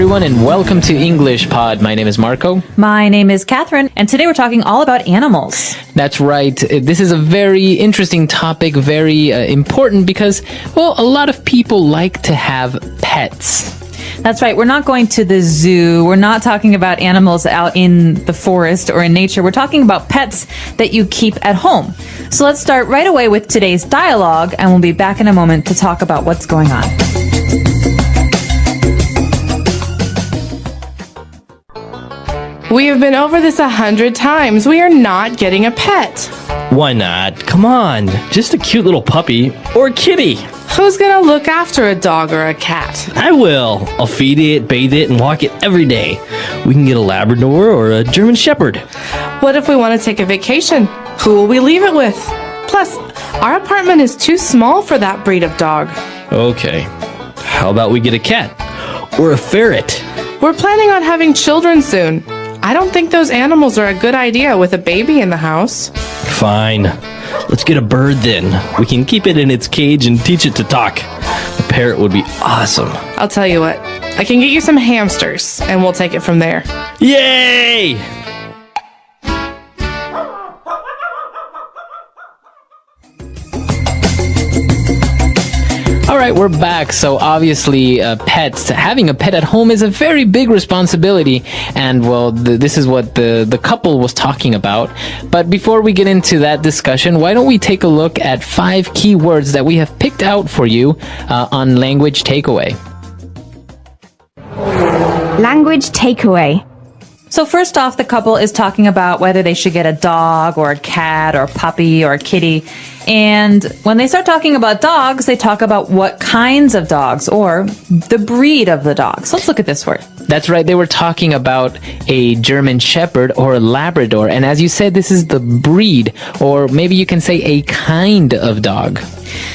everyone, and welcome to English Pod. My name is Marco. My name is Catherine, and today we're talking all about animals. That's right. This is a very interesting topic, very important because, well, a lot of people like to have pets. That's right. We're not going to the zoo. We're not talking about animals out in the forest or in nature. We're talking about pets that you keep at home. So let's start right away with today's dialogue, and we'll be back in a moment to talk about what's going on. We have been over this 100 times. We are not getting a pet. Why not? Come on, just a cute little puppy or a kitty. Who's gonna look after a dog or a cat? I will. I'll feed it, bathe it, and walk it every day. We can get a Labrador or a German Shepherd. What if we want to take a vacation? Who will we leave it with? Plus, our apartment is too small for that breed of dog. Okay, how about we get a cat or a ferret? We're planning on having children soon. I don't think those animals are a good idea with a baby in the house. Fine. Let's get a bird then. We can keep it in its cage and teach it to talk. A parrot would be awesome. I'll tell you what. I can get you some hamsters, and we'll take it from there. Yay! All right, we're back. So obviously, pets, having a pet at home is a very big responsibility. And well, this is what the couple was talking about. But before we get into that discussion, why don't we take a look at 5 key words that we have picked out for you on Language Takeaway. Language takeaway. So first off, the couple is talking about whether they should get a dog or a cat or a puppy or a kitty. And when they start talking about dogs, they talk about what kinds of dogs or the breed of the dogs. Let's look at this word. That's right. They were talking about a German Shepherd or a Labrador. And as you said, this is the breed, or maybe you can say a kind of dog.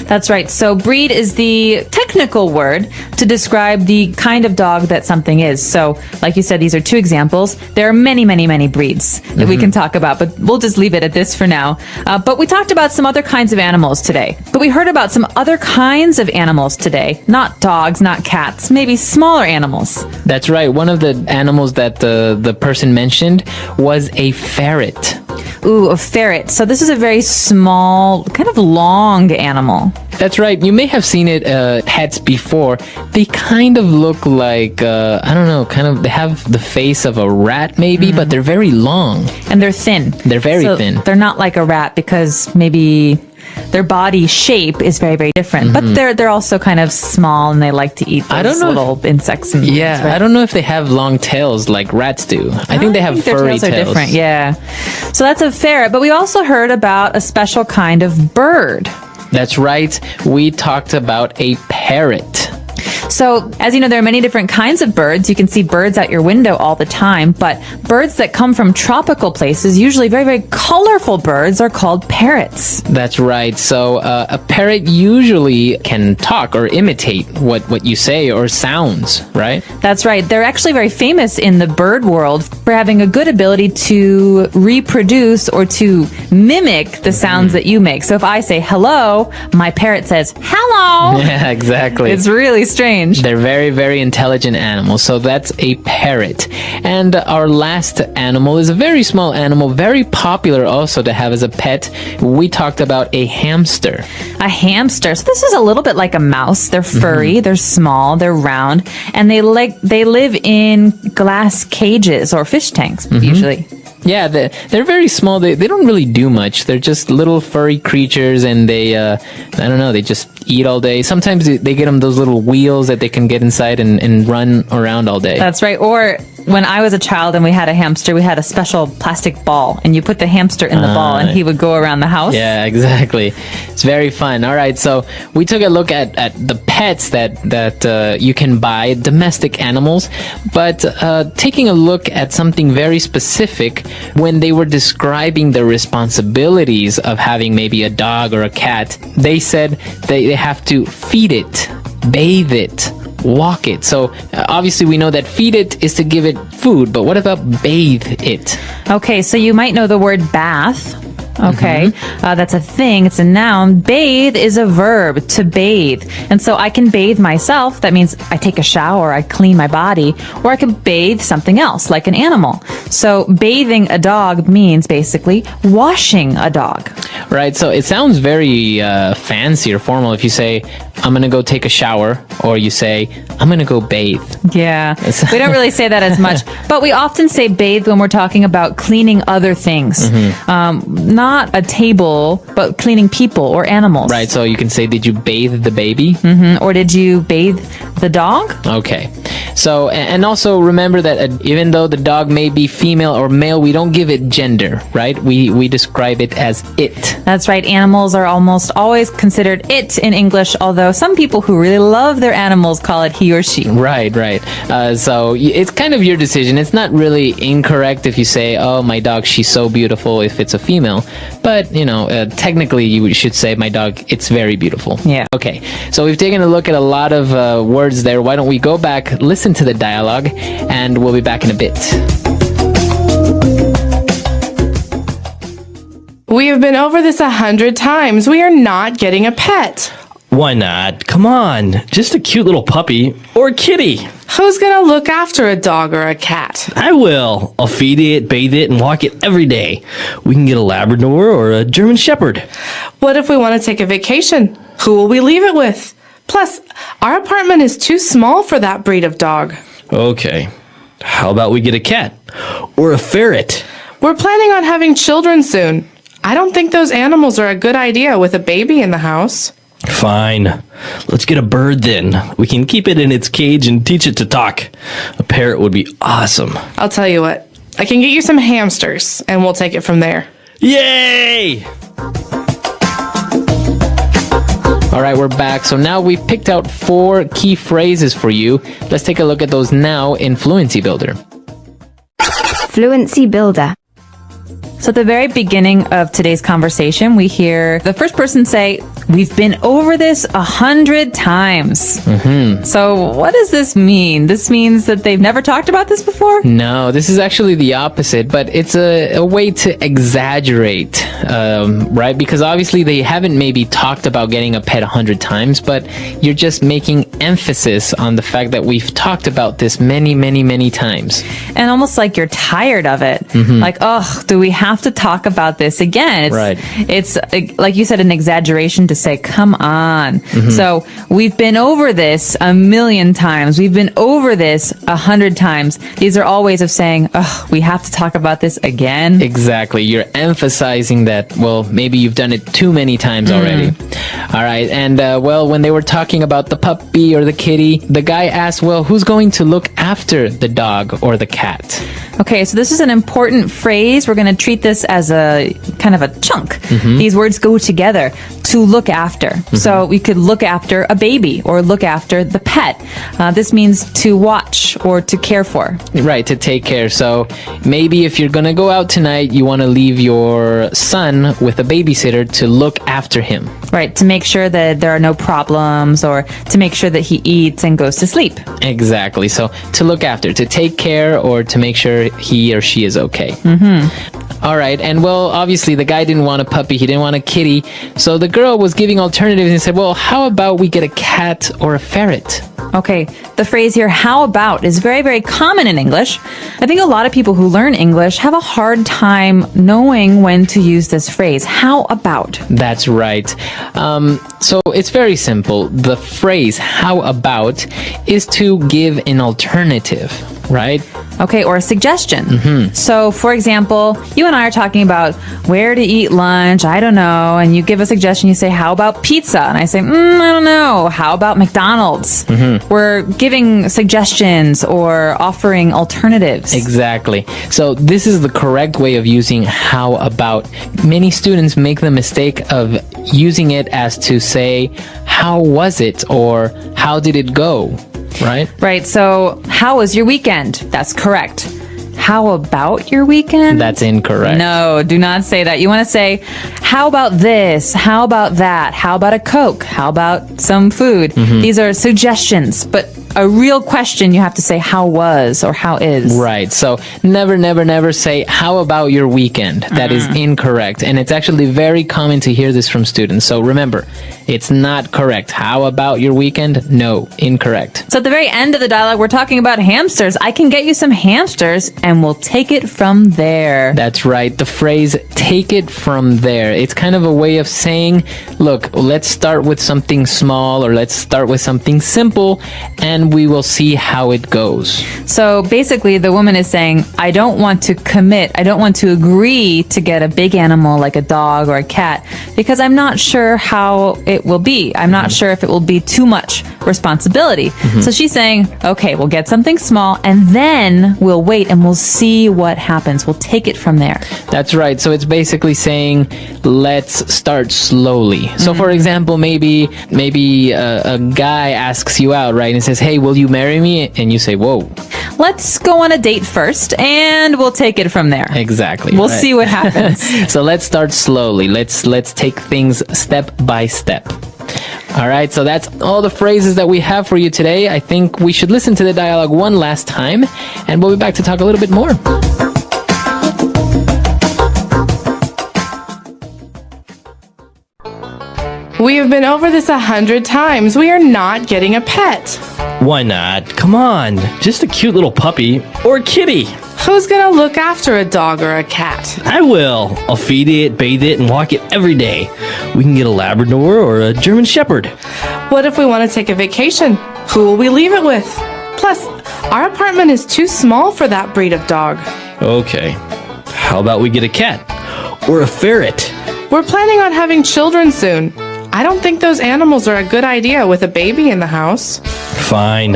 That's right. So breed is the technical word to describe the kind of dog that something is. So like you said, these are 2 examples. There are many, many, many breeds that we can talk about, but we'll just leave it at this for now. But we talked about some other kinds of animals today. But we heard about some other kinds of animals today. Not dogs, not cats, maybe smaller animals. That's right. One of the animals that the person mentioned was a ferret. Ooh, a ferret. So this is a very small, kind of long animal. That's right. You may have seen it pets before. They kind of look like, I don't know, they have the face of a rat maybe, but they're very long. And they're thin. They're very thin. They're not like a rat because maybe their body shape is very, very different. But they're also kind of small and they like to eat those little insects. And things, right? I don't know if they have long tails like rats do. I think they have furry tails. Their tails are different, yeah. So that's a ferret. But we also heard about a special kind of bird. That's right. We talked about a parrot. So, as you know, there are many different kinds of birds. You can see birds out your window all the time, but birds that come from tropical places, usually very, very colorful birds, are called parrots. That's right. So, a parrot usually can talk or imitate what you say or sounds, right? That's right. They're actually very famous in the bird world for having a good ability to reproduce or to mimic the sounds that you make. So, if I say hello, my parrot says hello. Yeah, exactly. It's really strange. They're very, very intelligent animals. So that's a parrot. And our last animal is a very small animal, very popular also to have as a pet. We talked about a hamster. A hamster. So this is a little bit like a mouse. They're furry, they're small, they're round, and they live in glass cages or fish tanks usually. Yeah, they're very small. They don't really do much. They're just little furry creatures, and they, I don't know, they just eat all day. Sometimes they get them those little wheels that they can get inside and run around all day. That's right. Or when I was a child and we had a hamster, we had a special plastic ball, and you put the hamster in the ball, and he would go around the house. Yeah, exactly. It's very fun. All right, so we took a look at the pets that you can buy, domestic animals, but taking a look at something very specific, when they were describing the responsibilities of having maybe a dog or a cat, they said they have to feed it, bathe it, walk it. So obviously we know that feed it is to give it food, but what about bathe it? Okay, so you might know the word bath. Okay. That's a thing. It's a noun. Bathe is a verb, to bathe. And so I can bathe myself. That means I take a shower, I clean my body, or I can bathe something else, like an animal. So bathing a dog means basically washing a dog. Right, so it sounds very fancy or formal if you say, I'm going to go take a shower, or you say, I'm going to go bathe. Yeah, we don't really say that as much, but we often say bathe when we're talking about cleaning other things. Not a table, but cleaning people or animals. Right, so you can say, did you bathe the baby? Or did you bathe the dog? Okay. So, and also remember that even though the dog may be female or male, we don't give it gender, right? We describe it as it. That's right. Animals are almost always considered it in English, although some people who really love their animals call it he or she. Right. So it's kind of your decision. It's not really incorrect if you say, oh, my dog, she's so beautiful if it's a female. But, technically you should say, my dog, it's very beautiful. Yeah. Okay. So we've taken a look at a lot of words there. Why don't we go back, listen to the dialogue, and we'll be back in a bit. We have been over this 100 times. We are not getting a pet. Why not? Come on. Just a cute little puppy or kitty. Who's gonna look after a dog or a cat? I will. I'll feed it, bathe it, and walk it every day. We can get a Labrador or a German Shepherd. What if we want to take a vacation? Who will we leave it with? Plus, our apartment is too small for that breed of dog. Okay. How about we get a cat? Or a ferret? We're planning on having children soon. I don't think those animals are a good idea with a baby in the house. Fine. Let's get a bird then. We can keep it in its cage and teach it to talk. A parrot would be awesome. I'll tell you what. I can get you some hamsters, and we'll take it from there. Yay! All right, we're back. So now we've picked out 4 key phrases for you. Let's take a look at those now in Fluency Builder. Fluency Builder. So at the very beginning of today's conversation, we hear the first person say, we've been over this 100 times. So what does this mean? This means that they've never talked about this before? No, this is actually the opposite, but it's a way to exaggerate, right? Because obviously they haven't maybe talked about getting a pet 100 times, but you're just making emphasis on the fact that we've talked about this many, many, many times. And almost like you're tired of it. Like, oh, do we have to talk about this again? It's like you said, an exaggeration to say, come on. So we've been over this 1,000,000 times. We've been over this 100 times. These are all ways of saying, oh, we have to talk about this again. Exactly. You're emphasizing that, well, maybe you've done it too many times already. All right. And, when they were talking about the puppy or the kitty, the guy asked, well, who's going to look after the dog or the cat? Okay, so this is an important phrase. We're going to treat this as a kind of a chunk. These words go together. To look after. So we could look after a baby or look after the pet. This means to watch or to care for. Right, to take care. So maybe if you're going to go out tonight, you want to leave your son with a babysitter to look after him. Right, to make sure that there are no problems or to make sure that he eats and goes to sleep. Exactly. So to look after, to take care, or to make sure he or she is okay. All right. And obviously the guy didn't want a puppy. He didn't want a kitty. So the girl was giving alternatives and said, well, how about we get a cat or a ferret? Okay, the phrase here, how about, is very, very common in English. I think a lot of people who learn English have a hard time knowing when to use this phrase, how about. That's right. So it's very simple. The phrase, how about, is to give an alternative, right? Okay, or a suggestion. So, for example, you and I are talking about where to eat lunch, I don't know, and you give a suggestion, you say, how about pizza? And I say, I don't know, how about McDonald's? We're giving suggestions or offering alternatives. Exactly. So this is the correct way of using how about. Many students make the mistake of using it as to say, how was it? Or how did it go? Right? So, how was your weekend? That's correct. How about your weekend? That's incorrect. No, do not say that. You want to say, how about this? How about that? How about a Coke? How about some food? These are suggestions, but a real question, you have to say how was or how is. Right. So never, never, never say, how about your weekend? That is incorrect. And it's actually very common to hear this from students. So remember, it's not correct. How about your weekend? No, incorrect. So at the very end of the dialogue, we're talking about hamsters. I can get you some hamsters and we'll take it from there. That's right. The phrase, take it from there. It's kind of a way of saying, look, let's start with something small or let's start with something simple and we will see how it goes. So basically, the woman is saying, I don't want to commit, I don't want to agree to get a big animal like a dog or a cat because I'm not sure how it will be. I'm not sure if it will be too much responsibility. So she's saying, okay, we'll get something small and then we'll wait and we'll see what happens. We'll take it from there. That's right. So it's basically saying, let's start slowly. So for example, maybe a guy asks you out, right? And says, hey, will you marry me? And you say, whoa. Let's go on a date first and we'll take it from there. Exactly. We'll right. see what happens. So let's start slowly. Let's take things step by step. All right, so that's all the phrases that we have for you today. I think we should listen to the dialogue one last time, and we'll be back to talk a little bit more. We have been over this 100 times. We are not getting a pet. Why not? Come on. Just a cute little puppy or a kitty. Who's gonna look after a dog or a cat? I will. I'll feed it, bathe it, and walk it every day. We can get a Labrador or a German Shepherd. What if we want to take a vacation? Who will we leave it with? Plus, our apartment is too small for that breed of dog. Okay. How about we get a cat? Or a ferret? We're planning on having children soon. I don't think those animals are a good idea with a baby in the house. Fine.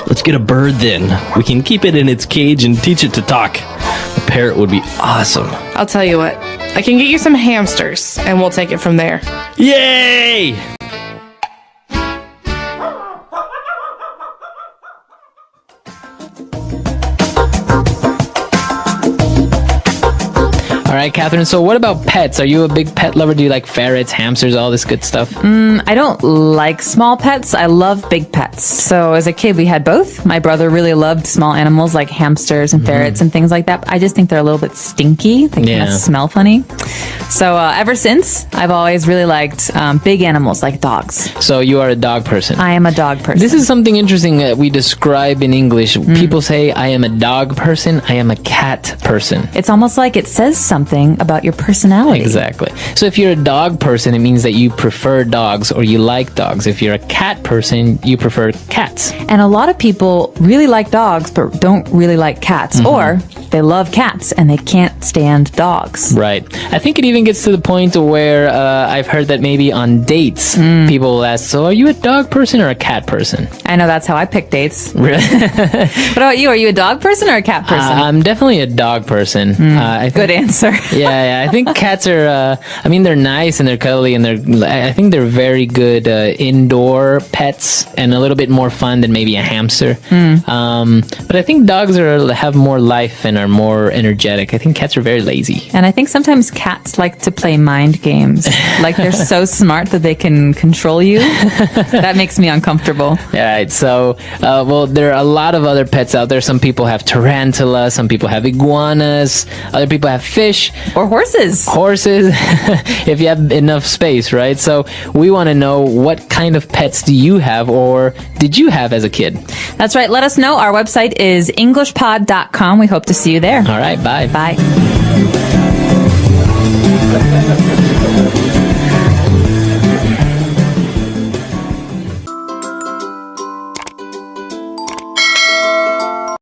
Let's get a bird then. We can keep it in its cage and teach it to talk. A parrot would be awesome. I'll tell you what, I can get you some hamsters and we'll take it from there. Yay! All right, Catherine, so what about pets? Are you a big pet lover? Do you like ferrets, hamsters, all this good stuff? I don't like small pets. I love big pets. So as a kid, we had both. My brother really loved small animals like hamsters and ferrets and things like that. I just think they're a little bit stinky. They kind of smell funny. So ever since, I've always really liked big animals like dogs. So you are a dog person. I am a dog person. This is something interesting that we describe in English. People say, I am a dog person, I am a cat person. It's almost like it says something about your personality. Exactly. So if you're a dog person, it means that you prefer dogs or you like dogs. If you're a cat person, you prefer cats. And a lot of people really like dogs, but don't really like cats. Or they love cats and they can't stand dogs. Right. I think it even gets to the point where I've heard that maybe on dates, people will ask, so are you a dog person or a cat person? I know that's how I pick dates. Really? What about you? Are you a dog person or a cat person? I'm definitely a dog person. I think, Good answer. yeah. I think cats are, they're nice and they're cuddly and I think they're very good indoor pets and a little bit more fun than maybe a hamster. But I think dogs have more life and are more energetic. I think cats are very lazy. And I think sometimes cats like to play mind games. Like they're so smart that they can control you. That makes me uncomfortable. Yeah, right. So, there are a lot of other pets out there. Some people have tarantulas, some people have iguanas, other people have fish. Or horses. Horses, if you have enough space, right? So we want to know, what kind of pets do you have or did you have as a kid? That's right. Let us know. Our website is englishpod.com. We hope to see you there. All right, bye. Bye.